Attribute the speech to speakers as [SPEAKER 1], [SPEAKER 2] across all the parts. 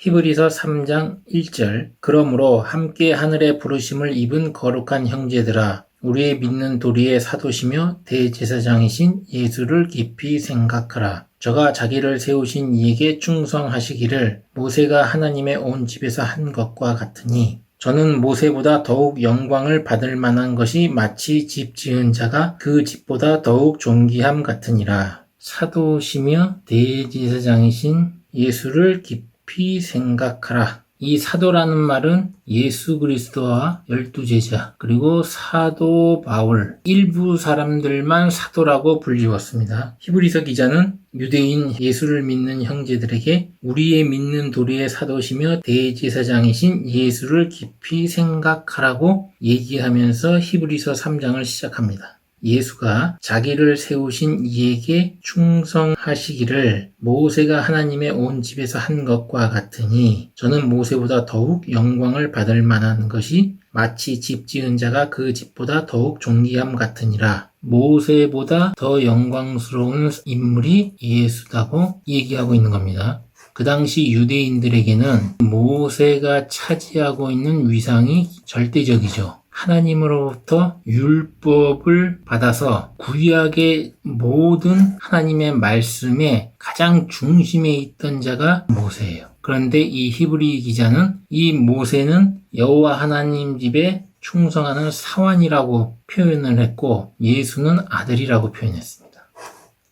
[SPEAKER 1] 히브리서 3장 1절. 그러므로 함께 하늘의 부르심을 입은 거룩한 형제들아, 우리의 믿는 도리의 사도시며 대제사장이신 예수를 깊이 생각하라. 저가 자기를 세우신 이에게 충성하시기를 모세가 하나님의 온 집에서 한 것과 같으니, 저는 모세보다 더욱 영광을 받을 만한 것이 마치 집 지은 자가 그 집보다 더욱 존귀함 같으니라. 사도시며 대제사장이신 예수를 깊이 생각하라. 이 사도라는 말은 예수 그리스도와 12제자 그리고 사도 바울 일부 사람들만 사도라고 불리웠습니다. 히브리서 기자는 유대인 예수를 믿는 형제들에게 우리의 믿는 도리의 사도시며 대제사장이신 예수를 깊이 생각하라고 얘기하면서 히브리서 3장을 시작합니다. 예수가 자기를 세우신 이에게 충성하시기를 모세가 하나님의 온 집에서 한 것과 같으니, 저는 모세보다 더욱 영광을 받을 만한 것이 마치 집 지은 자가 그 집보다 더욱 존귀함 같으니라. 모세보다 더 영광스러운 인물이 예수다고 얘기하고 있는 겁니다. 그 당시 유대인들에게는 모세가 차지하고 있는 위상이 절대적이죠. 하나님으로부터 율법을 받아서 구약의 모든 하나님의 말씀의 가장 중심에 있던 자가 모세예요. 그런데 이 히브리 기자는 이 모세는 여호와 하나님 집에 충성하는 사환이라고 표현을 했고, 예수는 아들이라고 표현했습니다.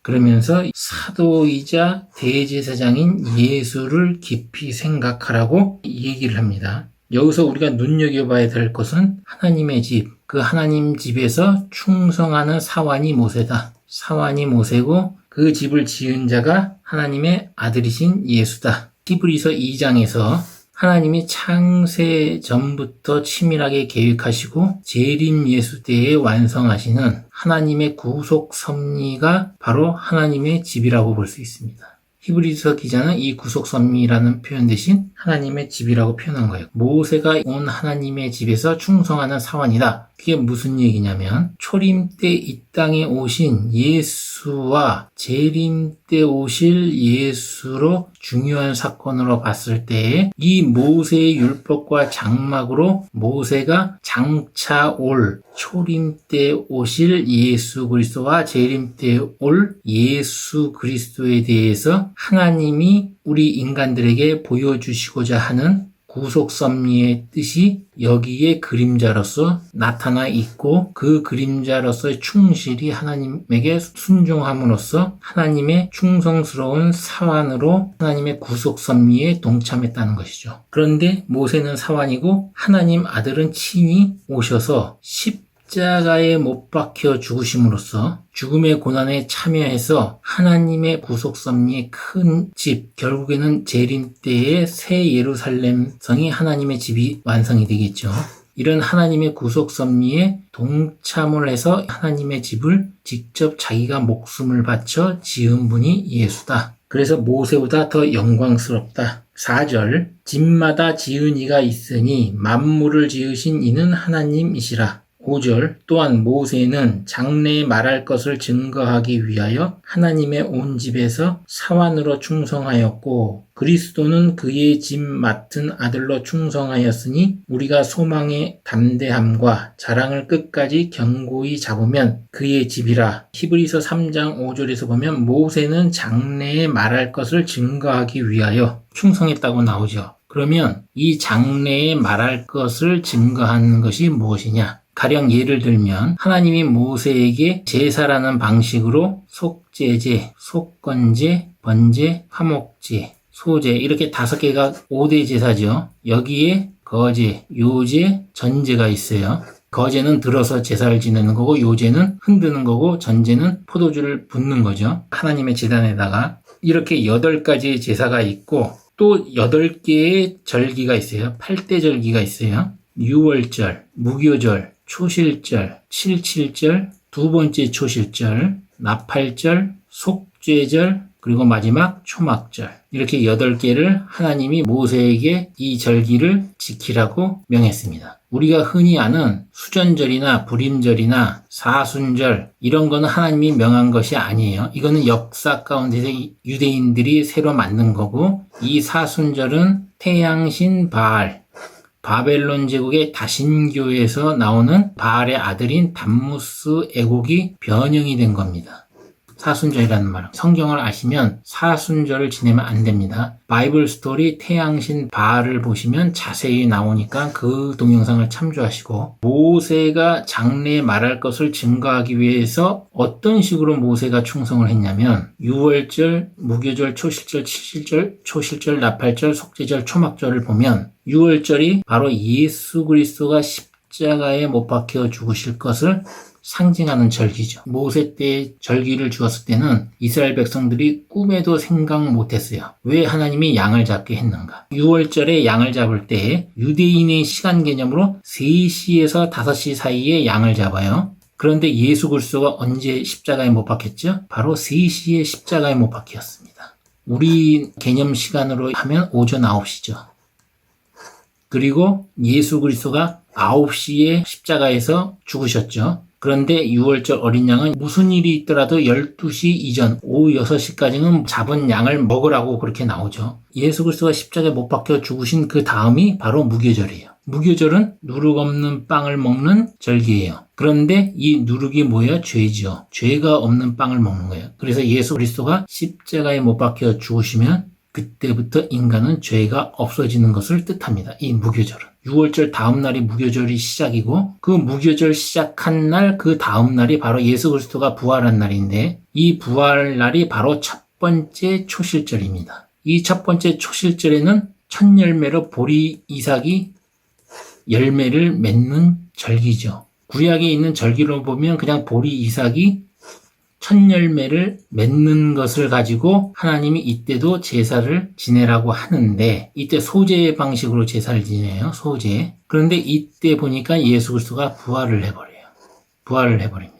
[SPEAKER 1] 그러면서 사도이자 대제사장인 예수를 깊이 생각하라고 얘기를 합니다. 여기서 우리가 눈여겨봐야 될 것은 하나님의 집, 그 하나님 집에서 충성하는 사환이 모세다. 사환이 모세고 그 집을 지은 자가 하나님의 아들이신 예수다. 히브리서 2장에서 하나님이 창세 전부터 치밀하게 계획하시고 재림 예수 때에 완성하시는 하나님의 구속 섭리가 바로 하나님의 집이라고 볼 수 있습니다. 히브리서 기자는 이 구속섭리라는 표현 대신 하나님의 집이라고 표현한 거예요. 모세가 온 하나님의 집에서 충성하는 사환이다. 그게 무슨 얘기냐면, 초림 때 이 땅에 오신 예수와 재림 때 오실 예수로 중요한 사건으로 봤을 때에 이 모세의 율법과 장막으로 모세가 장차 올 초림 때 오실 예수 그리스도와 재림 때 올 예수 그리스도에 대해서 하나님이 우리 인간들에게 보여주시고자 하는 구속 섭리의 뜻이 여기에 그림자로서 나타나 있고, 그 그림자로서의 충실이 하나님에게 순종함으로써 하나님의 충성스러운 사환으로 하나님의 구속 섭리에 동참했다는 것이죠. 그런데 모세는 사환이고 하나님 아들은 친히 오셔서 십자가에 못 박혀 죽으심으로써 죽음의 고난에 참여해서 하나님의 구속 섭리의 큰 집, 결국에는 재림 때의 새 예루살렘 성이 하나님의 집이 완성이 되겠죠. 이런 하나님의 구속 섭리에 동참을 해서 하나님의 집을 직접 자기가 목숨을 바쳐 지은 분이 예수다. 그래서 모세보다 더 영광스럽다. 4절, 집마다 지은 이가 있으니 만물을 지으신 이는 하나님이시라. 5절, 또한 모세는 장래에 말할 것을 증거하기 위하여 하나님의 온 집에서 사환으로 충성하였고, 그리스도는 그의 집 맡은 아들로 충성하였으니 우리가 소망의 담대함과 자랑을 끝까지 견고히 잡으면 그의 집이라. 히브리서 3장 5절에서 보면 모세는 장래에 말할 것을 증거하기 위하여 충성했다고 나오죠. 그러면 이 장래에 말할 것을 증거하는 것이 무엇이냐? 가령 예를 들면 하나님이 모세에게 제사라는 방식으로 속죄제, 속건제, 번제, 화목제, 소제 이렇게 5개가 5대 제사죠. 여기에 거제, 요제, 전제가 있어요. 거제는 들어서 제사를 지내는 거고, 요제는 흔드는 거고, 전제는 포도주를 붓는 거죠. 하나님의 제단에다가 이렇게 8가지의 제사가 있고, 또 8개의 절기가 있어요. 8대 절기가 있어요. 유월절, 무교절, 초실절, 칠칠절, 두 번째 초실절, 나팔절, 속죄절, 그리고 마지막 초막절. 이렇게 8개를 하나님이 모세에게 이 절기를 지키라고 명했습니다. 우리가 흔히 아는 수전절이나 불임절이나 사순절 이런 거는 하나님이 명한 것이 아니에요. 이거는 역사 가운데서 유대인들이 새로 만든 거고, 이 사순절은 태양신 바알, 바벨론 제국의 다신교에서 나오는 바알의 아들인 담무스 애곡이 변형이 된 겁니다. 사순절이라는 말. 성경을 아시면 사순절을 지내면 안 됩니다. 바이블 스토리 태양신 바알을 보시면 자세히 나오니까 그 동영상을 참조하시고, 모세가 장래에 말할 것을 증거하기 위해서 어떤 식으로 모세가 충성을 했냐면, 유월절, 무교절, 초실절, 칠실절, 초실절, 나팔절, 속죄절, 초막절을 보면 유월절이 바로 예수 그리스도가 십자가에 못 박혀 죽으실 것을 상징하는 절기죠. 모세 때 절기를 주었을 때는 이스라엘 백성들이 꿈에도 생각 못했어요. 왜 하나님이 양을 잡게 했는가? 6월절에 양을 잡을 때 유대인의 시간 개념으로 3시에서 5시 사이에 양을 잡아요. 그런데 예수 그리스도가 언제 십자가에 못 박혔죠? 바로 3시에 십자가에 못 박혔습니다. 우리 개념 시간으로 하면 오전 9시죠. 그리고 예수 그리스도가 9시에 십자가에서 죽으셨죠. 그런데 6월절 어린 양은 무슨 일이 있더라도 12시 이전, 오후 6시까지는 잡은 양을 먹으라고 그렇게 나오죠. 예수 그리스도가 십자가에 못 박혀 죽으신 그 다음이 바로 무교절이에요. 무교절은 누룩 없는 빵을 먹는 절기예요. 그런데 이 누룩이 뭐예요? 죄죠. 죄가 없는 빵을 먹는 거예요. 그래서 예수 그리스도가 십자가에 못 박혀 죽으시면 그때부터 인간은 죄가 없어지는 것을 뜻합니다. 이 무교절은. 6월절 다음 날이 무교절이 시작이고, 그 무교절 시작한 날 그 다음 날이 바로 예수 그리스도가 부활한 날인데, 이 부활 날이 바로 첫 번째 초실절입니다. 이 첫 번째 초실절에는 첫 열매로 보리 이삭이 열매를 맺는 절기죠. 구약에 있는 절기로 보면 그냥 보리 이삭이 첫 열매를 맺는 것을 가지고 하나님이 이때도 제사를 지내라고 하는데, 이때 소제 방식으로 제사를 지내요. 소제. 그런데 이때 보니까 예수 그리스도가 부활을 해버립니다.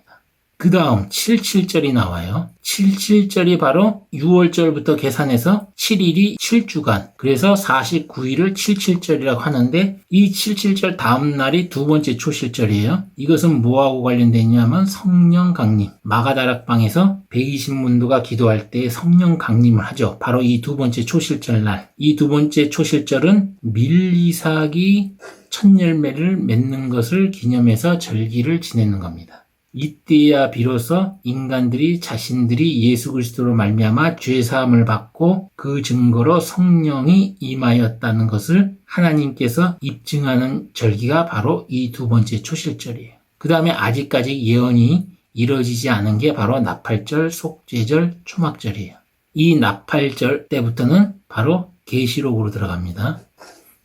[SPEAKER 1] 그 다음 77절이 나와요. 77절이 바로 6월절부터 계산해서 7일이 7주간, 그래서 49일을 77절이라고 하는데, 이 77절 다음 날이 두 번째 초실절이에요. 이것은 뭐하고 관련되어 있냐면 성령 강림, 마가다락방에서 120문도가 기도할 때 성령 강림을 하죠. 바로 이 두 번째 초실절 날. 이 두 번째 초실절은 밀이삭이 첫 열매를 맺는 것을 기념해서 절기를 지내는 겁니다. 이때야 비로소 인간들이 자신들이 예수 그리스도로 말미암아 죄 사함을 받고 그 증거로 성령이 임하였다는 것을 하나님께서 입증하는 절기가 바로 이 두 번째 초실절이에요. 그 다음에 아직까지 예언이 이루어지지 않은 게 바로 나팔절, 속죄절, 초막절이에요. 이 나팔절 때부터는 바로 계시록으로 들어갑니다.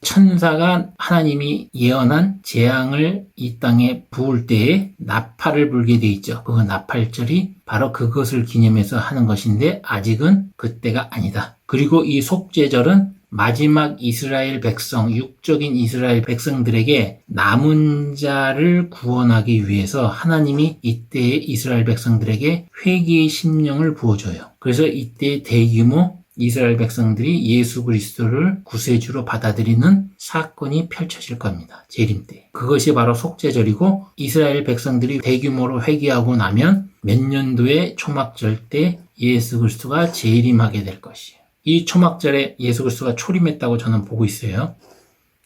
[SPEAKER 1] 천사가 하나님이 예언한 재앙을 이 땅에 부을 때에 나팔을 불게 돼 있죠. 그 나팔절이 바로 그것을 기념해서 하는 것인데, 아직은 그때가 아니다. 그리고 이 속죄절은 마지막 이스라엘 백성, 육적인 이스라엘 백성들에게 남은 자를 구원하기 위해서 하나님이 이때의 이스라엘 백성들에게 회개의 심령을 부어줘요. 그래서 이때 대규모 이스라엘 백성들이 예수 그리스도를 구세주로 받아들이는 사건이 펼쳐질 겁니다. 재림 때. 그것이 바로 속죄절이고, 이스라엘 백성들이 대규모로 회개하고 나면 몇 년도에 초막절 때 예수 그리스도가 재림하게 될 것이에요. 이 초막절에 예수 그리스도가 초림했다고 저는 보고 있어요.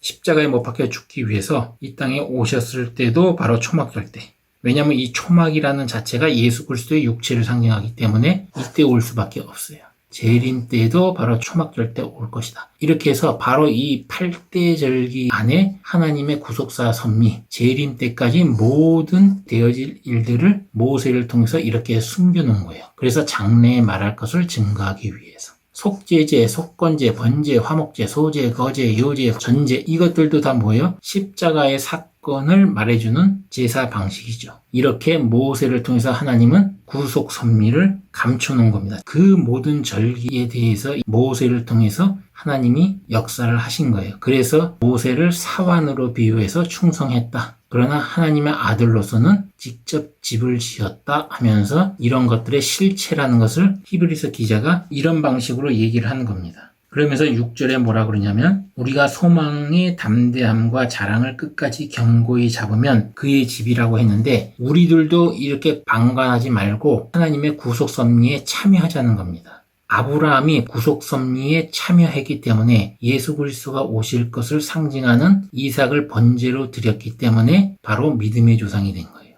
[SPEAKER 1] 십자가에 못 박혀 죽기 위해서 이 땅에 오셨을 때도 바로 초막절 때. 왜냐하면 이 초막이라는 자체가 예수 그리스도의 육체를 상징하기 때문에 이때 올 수밖에 없어요. 재림 때도 바로 초막절 때 올 것이다. 이렇게 해서 바로 이 8대 절기 안에 하나님의 구속사 선미, 재림 때까지 모든 되어질 일들을 모세를 통해서 이렇게 숨겨놓은 거예요. 그래서 장래에 말할 것을 증거하기 위해서. 속죄제, 속건제, 번제, 화목제, 소제, 거제, 요제, 전제, 이것들도 다 뭐예요? 십자가의 사건을 말해주는 제사 방식이죠. 이렇게 모세를 통해서 하나님은 구속 선미를 감춰놓은 겁니다. 그 모든 절기에 대해서 모세를 통해서 하나님이 역사를 하신 거예요. 그래서 모세를 사환으로 비유해서 충성했다. 그러나 하나님의 아들로서는 직접 집을 지었다 하면서 이런 것들의 실체라는 것을 히브리서 기자가 이런 방식으로 얘기를 하는 겁니다. 그러면서 6절에 뭐라 그러냐면 우리가 소망의 담대함과 자랑을 끝까지 견고히 잡으면 그의 집이라고 했는데 우리들도 이렇게 방관하지 말고 하나님의 구속 섭리에 참여하자는 겁니다. 아브라함이 구속 섭리에 참여했기 때문에 예수 그리스도가 오실 것을 상징하는 이삭을 번제로 드렸기 때문에 바로 믿음의 조상이 된 거예요.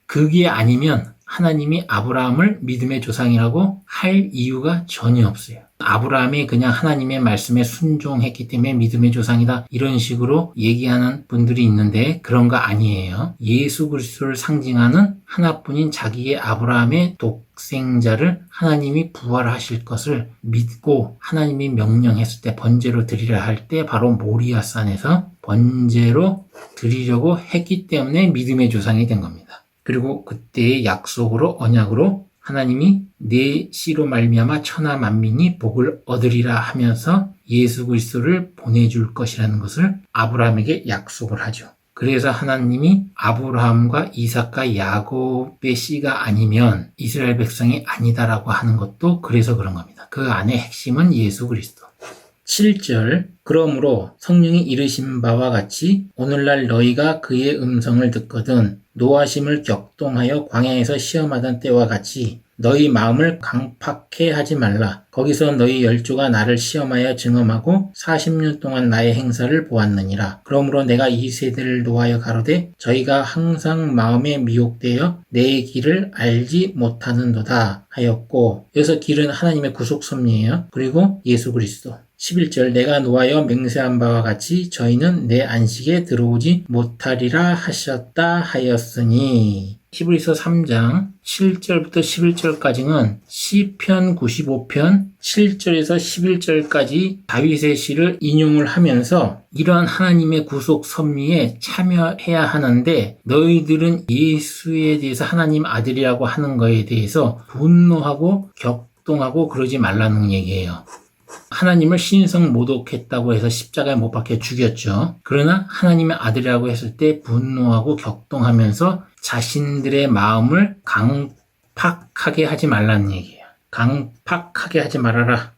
[SPEAKER 1] 그게 아니면 하나님이 아브라함을 믿음의 조상이라고 할 이유가 전혀 없어요. 아브라함이 그냥 하나님의 말씀에 순종했기 때문에 믿음의 조상이다 이런 식으로 얘기하는 분들이 있는데 그런 거 아니에요. 예수 그리스도를 상징하는 하나뿐인 자기의 아브라함의 독생자를 하나님이 부활하실 것을 믿고 하나님이 명령했을 때 번제로 드리라 할 때 바로 모리아산에서 번제로 드리려고 했기 때문에 믿음의 조상이 된 겁니다. 그리고 그때의 약속으로 언약으로 하나님이 내 씨로 말미암아 천하 만민이 복을 얻으리라 하면서 예수 그리스도를 보내줄 것이라는 것을 아브라함에게 약속을 하죠. 그래서 하나님이 아브라함과 이삭과 야곱의 씨가 아니면 이스라엘 백성이 아니다라고 하는 것도 그래서 그런 겁니다. 그 안에 핵심은 예수 그리스도. 7절 그러므로 성령이 이르신 바와 같이 오늘날 너희가 그의 음성을 듣거든 노하심을 격동하여 광야에서 시험하던 때와 같이 너희 마음을 강팍해 하지 말라. 거기서 너희 열조가 나를 시험하여 증험하고 40년 동안 나의 행사를 보았느니라. 그러므로 내가 이 세대를 노하여 가로되 저희가 항상 마음에 미혹되어 내 길을 알지 못하는도다 하였고 여기서 길은 하나님의 구속 섭리예요. 그리고 예수 그리스도. 11절 내가 노하여 맹세한 바와 같이 저희는 내 안식에 들어오지 못하리라 하셨다 하였으니 히브리서 3장 7절부터 11절까지는 시편 95편 7절에서 11절까지 다윗의 시를 인용을 하면서 이러한 하나님의 구속 섭리에 참여해야 하는데 너희들은 예수에 대해서 하나님 아들이라고 하는 거에 대해서 분노하고 격동하고 그러지 말라는 얘기예요. 하나님을 신성 모독했다고 해서 십자가에 못 박혀 죽였죠. 그러나 하나님의 아들이라고 했을 때 분노하고 격동하면서 자신들의 마음을 강팍하게 하지 말라는 얘기예요. 강팍하게 하지 말아라.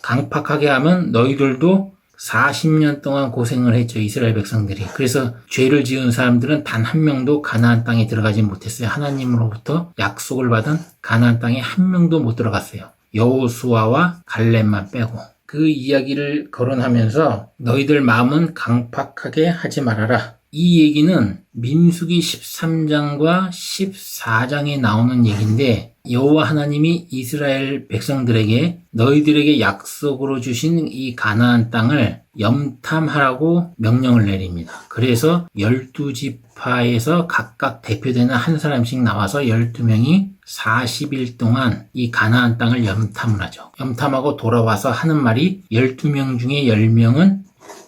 [SPEAKER 1] 강팍하게 하면 너희들도 40년 동안 고생을 했죠. 이스라엘 백성들이. 그래서 죄를 지은 사람들은 단 한 명도 가나안 땅에 들어가지 못했어요. 하나님으로부터 약속을 받은 가나안 땅에 한 명도 못 들어갔어요. 여호수아와 갈렙만 빼고. 그 이야기를 거론하면서 너희들 마음은 강팍하게 하지 말아라. 이 얘기는 민수기 13장과 14장에 나오는 얘기인데 여호와 하나님이 이스라엘 백성들에게 너희들에게 약속으로 주신 이 가나안 땅을 염탐하라고 명령을 내립니다. 그래서 12지파에서 각각 대표되는 한 사람씩 나와서 12명이 40일 동안 이 가나안 땅을 염탐을 하죠. 염탐하고 돌아와서 하는 말이 12명 중에 10명은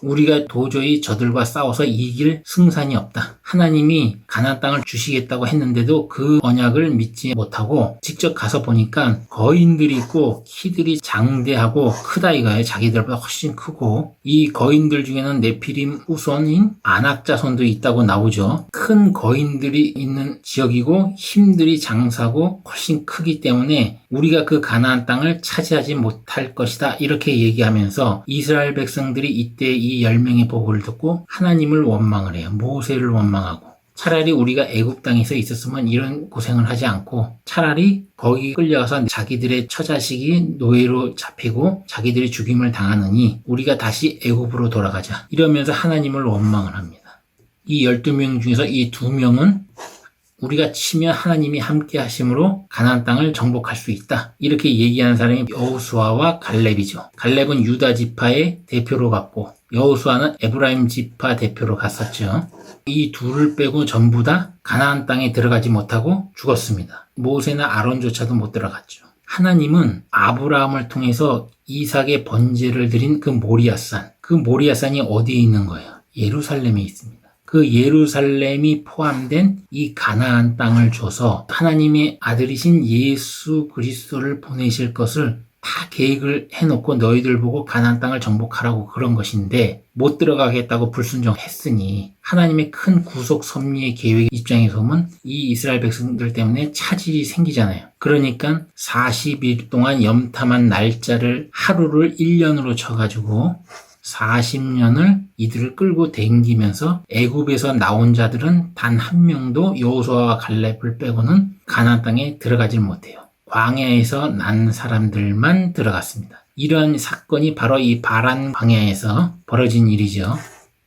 [SPEAKER 1] 우리가 도저히 저들과 싸워서 이길 승산이 없다. 하나님이 가나안 땅을 주시겠다고 했는데도 그 언약을 믿지 못하고 직접 가서 보니까 거인들이 있고 키들이 장대하고 크다 이거예요. 자기들보다 훨씬 크고 이 거인들 중에는 네피림 후손인 아낙 자손도 있다고 나오죠. 큰 거인들이 있는 지역이고 힘들이 장사고 훨씬 크기 때문에 우리가 그 가나안 땅을 차지하지 못할 것이다. 이렇게 얘기하면서 이스라엘 백성들이 이때 이 10명의 보고를 듣고 하나님을 원망을 해요. 모세를 원망하고 차라리 우리가 애굽 땅에서 있었으면 이런 고생을 하지 않고 차라리 거기 끌려가서 자기들의 처자식이 노예로 잡히고 자기들이 죽임을 당하느니 우리가 다시 애굽으로 돌아가자. 이러면서 하나님을 원망을 합니다. 이 12명 중에서 이 2명은 우리가 치면 하나님이 함께 하심으로 가나안 땅을 정복할 수 있다. 이렇게 얘기하는 사람이 여호수아와 갈렙이죠. 갈렙은 유다 지파의 대표로 갔고 여호수아는 에브라임 지파 대표로 갔었죠. 이 둘을 빼고 전부 다 가나안 땅에 들어가지 못하고 죽었습니다. 모세나 아론조차도 못 들어갔죠. 하나님은 아브라함을 통해서 이삭의 번제를 드린 그 모리아산, 그 모리아산이 어디에 있는 거예요? 예루살렘에 있습니다. 그 예루살렘이 포함된 이 가나안 땅을 줘서 하나님의 아들이신 예수 그리스도를 보내실 것을 다 계획을 해놓고 너희들 보고 가나안 땅을 정복하라고 그런 것인데 못 들어가겠다고 불순종했으니 하나님의 큰 구속 섭리의 계획 입장에서 보면 이 이스라엘 백성들 때문에 차질이 생기잖아요. 그러니까 40일 동안 염탐한 날짜를 하루를 1년으로 쳐가지고 40년을 이들을 끌고 댕기면서 애굽에서 나온 자들은 단 한 명도 여호수아와 갈렙을 빼고는 가나안 땅에 들어가질 못해요. 광야에서 난 사람들만 들어갔습니다. 이러한 사건이 바로 이 바란 광야에서 벌어진 일이죠.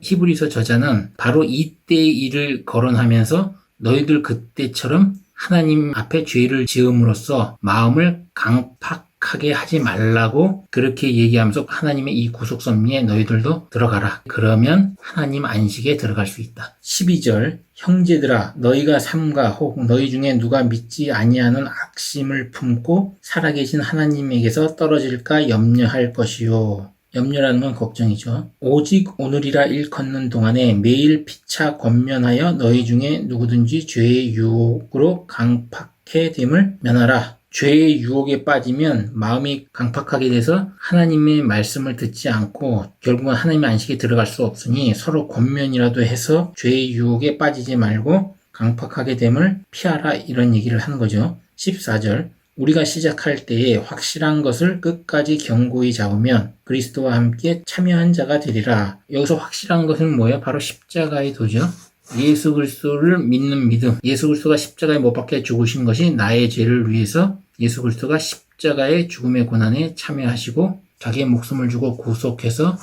[SPEAKER 1] 히브리서 저자는 바로 이때의 일을 거론하면서 너희들 그때처럼 하나님 앞에 죄를 지음으로써 마음을 강팍하게 하지 말라고 그렇게 얘기하면서 하나님의 이 구속섭리에 너희들도 들어가라. 그러면 하나님 안식에 들어갈 수 있다. 12절 형제들아 너희가 삼가 혹 너희 중에 누가 믿지 아니하는 악심을 품고 살아계신 하나님에게서 떨어질까 염려할 것이요. 염려라는 건 걱정이죠. 오직 오늘이라 일컫는 동안에 매일 피차 권면하여 너희 중에 누구든지 죄의 유혹으로 강팍해 됨을 면하라. 죄의 유혹에 빠지면 마음이 강팍하게 돼서 하나님의 말씀을 듣지 않고 결국은 하나님의 안식에 들어갈 수 없으니 서로 권면이라도 해서 죄의 유혹에 빠지지 말고 강팍하게 됨을 피하라 이런 얘기를 하는 거죠. 14절 우리가 시작할 때에 확실한 것을 끝까지 견고히 잡으면 그리스도와 함께 참여한 자가 되리라. 여기서 확실한 것은 뭐예요? 바로 십자가의 도죠. 예수 그리스도를 믿는 믿음. 예수 그리스도가 십자가에 못 박혀 죽으신 것이 나의 죄를 위해서 예수 그리스도가 십자가의 죽음의 고난에 참여하시고 자기의 목숨을 주고 구속해서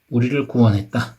[SPEAKER 1] 우리를 구원했다.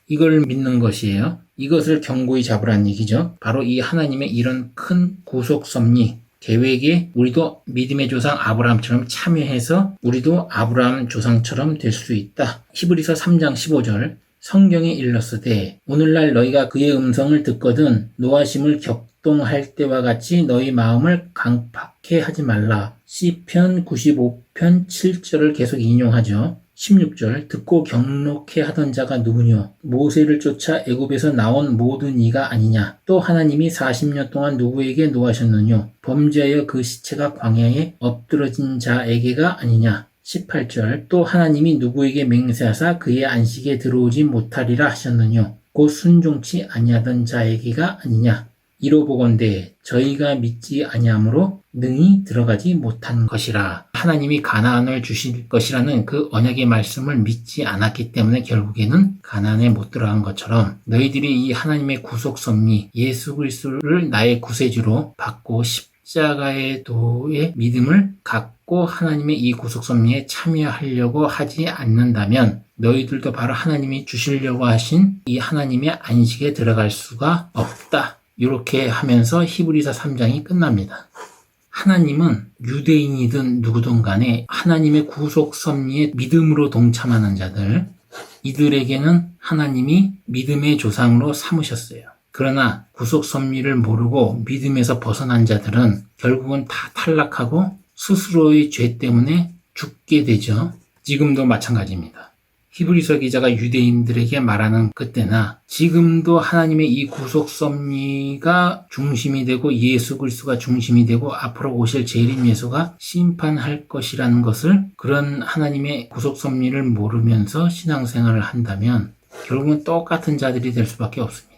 [SPEAKER 1] 이걸 믿는 것이에요. 이것을 견고히 잡으라는 얘기죠. 바로 이 하나님의 이런 큰 구속 섭리 계획에 우리도 믿음의 조상 아브라함처럼 참여해서 우리도 아브라함 조상처럼 될 수 있다. 히브리서 3장 15절 성경에 일렀으되 오늘날 너희가 그의 음성을 듣거든 노하심을 격동할 때와 같이 너희 마음을 강팍해 하지 말라. 시편 95편 7절을 계속 인용하죠. 16절 듣고 경록해 하던 자가 누구뇨? 모세를 쫓아 애굽에서 나온 모든 이가 아니냐? 또 하나님이 40년 동안 누구에게 노하셨느뇨? 범죄하여 그 시체가 광야에 엎드러진 자에게가 아니냐? 18절 또 하나님이 누구에게 맹세하사 그의 안식에 들어오지 못하리라 하셨느뇨? 곧 순종치 아니하던 자에게가 아니냐? 이로 보건대 저희가 믿지 아니하므로 능히 들어가지 못한 것이라. 하나님이 가나안을 주실 것이라는 그 언약의 말씀을 믿지 않았기 때문에 결국에는 가나안에 못 들어간 것처럼 너희들이 이 하나님의 구속 섭리 예수 그리스도를 나의 구세주로 받고 십자가의 도의 믿음을 갖고 하나님의 이 구속 섭리에 참여하려고 하지 않는다면 너희들도 바로 하나님이 주시려고 하신 이 하나님의 안식에 들어갈 수가 없다. 이렇게 하면서 히브리서 3장이 끝납니다. 하나님은 유대인이든 누구든 간에 하나님의 구속 섭리에 믿음으로 동참하는 자들, 이들에게는 하나님이 믿음의 조상으로 삼으셨어요. 그러나 구속 섭리를 모르고 믿음에서 벗어난 자들은 결국은 다 탈락하고 스스로의 죄 때문에 죽게 되죠. 지금도 마찬가지입니다. 히브리서 기자가 유대인들에게 말하는 그때나 지금도 하나님의 이 구속 섭리가 중심이 되고 예수 그리스도가 중심이 되고 앞으로 오실 재림 예수가 심판할 것이라는 것을 그런 하나님의 구속 섭리를 모르면서 신앙생활을 한다면 결국은 똑같은 자들이 될 수밖에 없습니다.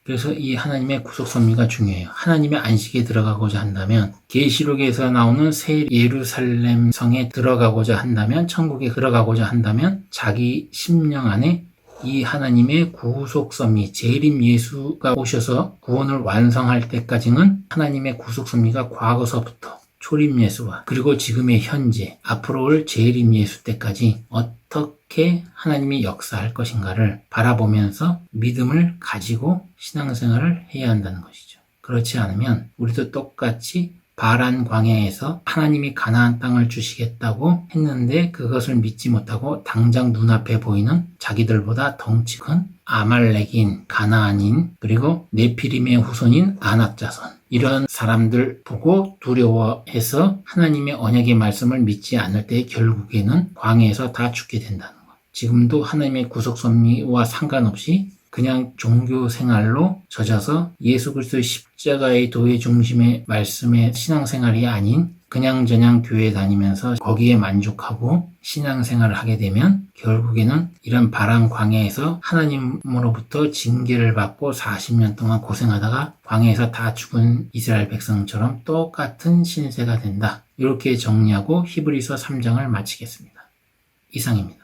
[SPEAKER 1] 그래서 이 하나님의 구속 섭리가 중요해요. 하나님의 안식에 들어가고자 한다면 계시록에서 나오는 새 예루살렘 성에 들어가고자 한다면 천국에 들어가고자 한다면 자기 심령 안에 이 하나님의 구속 섭리 재림 예수가 오셔서 구원을 완성할 때까지는 하나님의 구속 섭리가 과거서부터 초림 예수와 그리고 지금의 현재 앞으로 올 재림 예수 때까지 어떻게 하나님이 역사할 것인가를 바라보면서 믿음을 가지고 신앙생활을 해야 한다는 것이죠. 그렇지 않으면 우리도 똑같이 바란 광야에서 하나님이 가나안 땅을 주시겠다고 했는데 그것을 믿지 못하고 당장 눈앞에 보이는 자기들보다 덩치 큰 아말렉인, 가나안인, 그리고 네피림의 후손인 아낙 자손 이런 사람들 보고 두려워해서 하나님의 언약의 말씀을 믿지 않을 때 결국에는 광야에서 다 죽게 된다는 것. 지금도 하나님의 구속 섭리와 상관없이 그냥 종교 생활로 젖어서 예수 그리스도의 십자가의 도의 중심의 말씀의 신앙생활이 아닌 그냥저냥 교회 다니면서 거기에 만족하고 신앙생활을 하게 되면 결국에는 이런 바람 광야에서 하나님으로부터 징계를 받고 40년 동안 고생하다가 광야에서 다 죽은 이스라엘 백성처럼 똑같은 신세가 된다. 이렇게 정리하고 히브리서 3장을 마치겠습니다. 이상입니다.